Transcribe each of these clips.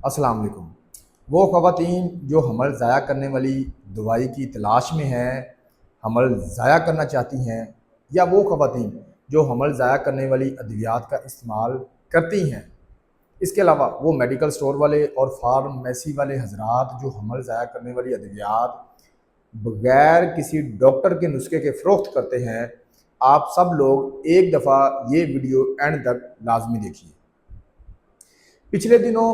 अस्सलाम वालेकुम। वो ख़वातीन जो हमल ज़ाया करने वाली दवाई की तलाश में हैं, हमल ज़ाया करना चाहती हैं, या वो ख़वातीन जो हमल ज़ाया करने वाली अद्वियात का इस्तेमाल करती हैं। इसके अलावा वो मेडिकल स्टोर वाले और फार्मेसी वाले हज़रात जो हमल ज़ाया करने वाली अद्वियात बग़ैर किसी डॉक्टर के नुस्खे के फ़रोख्त करते हैं। आप सब लोग एक दफ़ा ये वीडियो एंड तक लाजमी देखिए। पिछले दिनों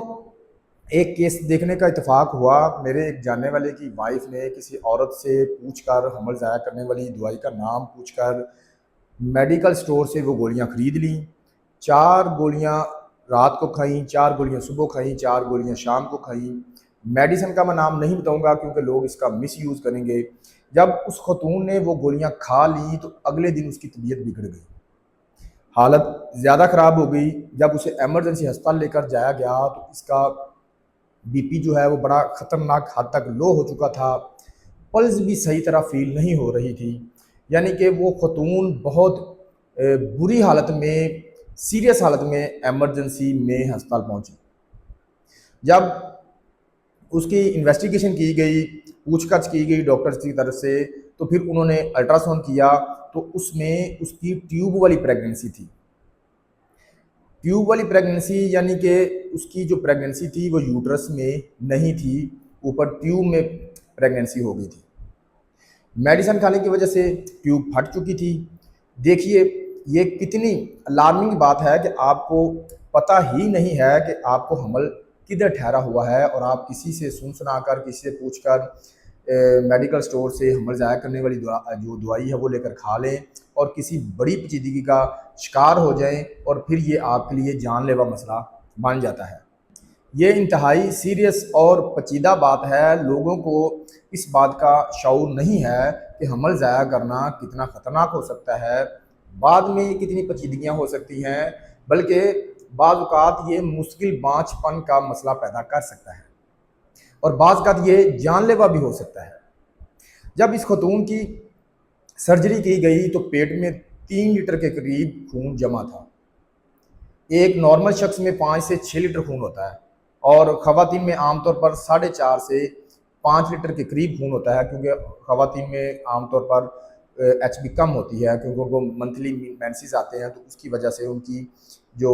एक केस देखने का इत्तेफाक हुआ। मेरे एक जानने वाले की वाइफ ने किसी औरत से पूछकर, हमल ज़ाया करने वाली दवाई का नाम पूछकर मेडिकल स्टोर से वो गोलियां ख़रीद लीं। 4 गोलियां रात को खाईं, 4 गोलियां सुबह खाईं, 4 गोलियां शाम को खाईं। मेडिसिन का मैं नाम नहीं बताऊंगा क्योंकि लोग इसका मिसयूज़ करेंगे। जब उस खतून ने वो गोलियां खा ली तो अगले दिन उसकी तबीयत बिगड़ गई, हालत ज़्यादा ख़राब हो गई। जब उसे एमरजेंसी अस्पताल लेकर जाया गया तो इसका बीपी जो है वो बड़ा ख़तरनाक हद तक लो हो चुका था। पल्स भी सही तरह फील नहीं हो रही थी। यानी कि वो खतून बहुत बुरी हालत में, सीरियस हालत में एमरजेंसी में अस्पताल पहुंची। जब उसकी इन्वेस्टिगेशन की गई, पूछताछ की गई डॉक्टर्स की तरफ से, तो फिर उन्होंने अल्ट्रासाउंड किया तो उसमें उसकी ट्यूब वाली प्रेगनेंसी थी। ट्यूब वाली प्रेगनेंसी यानी कि उसकी जो प्रेगनेंसी थी वो यूट्रस में नहीं थी, ऊपर ट्यूब में प्रेगनेंसी हो गई थी। मेडिसिन खाने की वजह से ट्यूब फट चुकी थी। देखिए ये कितनी अलार्मिंग बात है कि आपको पता ही नहीं है कि आपको हमल किधर ठहरा हुआ है और आप किसी से सुन सुना कर, किसी से पूछकर मेडिकल स्टोर से हमल ज़ाया करने वाली जो दवाई है वो लेकर खा लें और किसी बड़ी पेचीदगी का शिकार हो जाएं और फिर ये आपके लिए जानलेवा मसला बन जाता है। ये इंतहाई सीरियस और पेचीदा बात है। लोगों को इस बात का शऊर नहीं है कि हमल ज़ाया करना कितना ख़तरनाक हो सकता है, बाद में कितनी पेचीदगियाँ हो सकती हैं, बल्कि बाज़ औक़ात ये मुश्किल बाँझपन का मसला पैदा कर सकता है और बाज़ औक़ात ये जानलेवा भी हो सकता है। जब इस खतून की सर्जरी की गई तो पेट में 3 लीटर के करीब खून जमा था। एक नॉर्मल शख्स में 5 से 6 लीटर खून होता है और ख़वातीन में आमतौर पर 4.5 से 5 लीटर के करीब खून होता है, क्योंकि ख़वातीन में आमतौर पर एचबी कम होती है, क्योंकि उनको मंथली मेंसेस आते हैं तो उसकी वजह से उनकी जो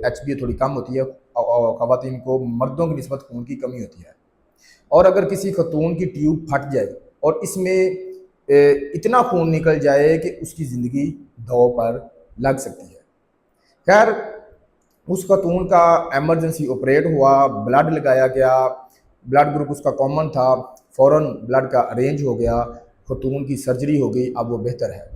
एचबी थोड़ी कम होती है और ख़वातीन को मर्दों की निस्बत खून की कमी होती है। और अगर किसी खतून की ट्यूब फट जाए और इसमें इतना खून निकल जाए कि उसकी ज़िंदगी दांव पर लग सकती है। खैर, उस खतून का एमरजेंसी ऑपरेट हुआ, ब्लड लगाया गया, ब्लड ग्रुप उसका कॉमन था, फ़ौरन ब्लड का अरेंज हो गया, खतून की सर्जरी हो गई, अब वो बेहतर है।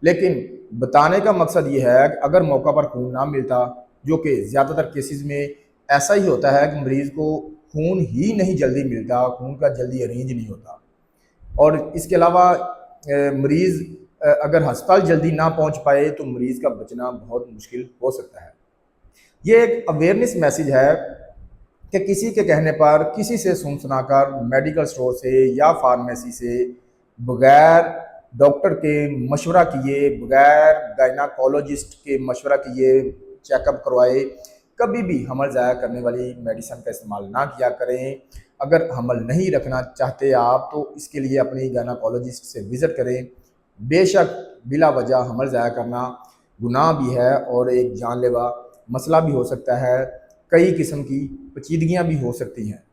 लेकिन बताने का मकसद ये है कि अगर मौका पर खून ना मिलता, जो कि ज़्यादातर केसेस में ऐसा ही होता है कि मरीज़ को खून ही नहीं जल्दी मिलता, खून का जल्दी अरेंज नहीं होता, और इसके अलावा मरीज़ अगर अस्पताल जल्दी ना पहुंच पाए तो मरीज़ का बचना बहुत मुश्किल हो सकता है। ये एक अवेयरनेस मैसेज है कि किसी के कहने पर, किसी से सुन सुनाकर मेडिकल स्टोर से या फार्मेसी से बग़ैर डॉक्टर के मशवरा किए, बग़ैर गायनाकोलॉजिस्ट के मशवरा किए, चेकअप करवाए कभी भी हमल ज़ाया करने वाली मेडिसिन का इस्तेमाल ना किया करें। अगर हमल नहीं रखना चाहते आप तो इसके लिए अपनी गायनाकोलॉजिस्ट से विज़िट करें। बेशक बिला वजह हमल ज़ाया करना गुनाह भी है और एक जानलेवा मसला भी हो सकता है, कई किस्म की पेचीदगियाँ भी हो सकती हैं।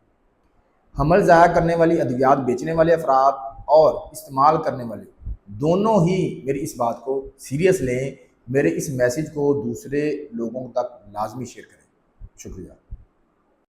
हमल ज़ाया करने वाली अद्वियात बेचने वाले अफराद और इस्तेमाल करने वाले दोनों ही मेरी इस बात को सीरियस लें। मेरे इस मैसेज को दूसरे लोगों तक लाजमी शेयर करें। शुक्रिया।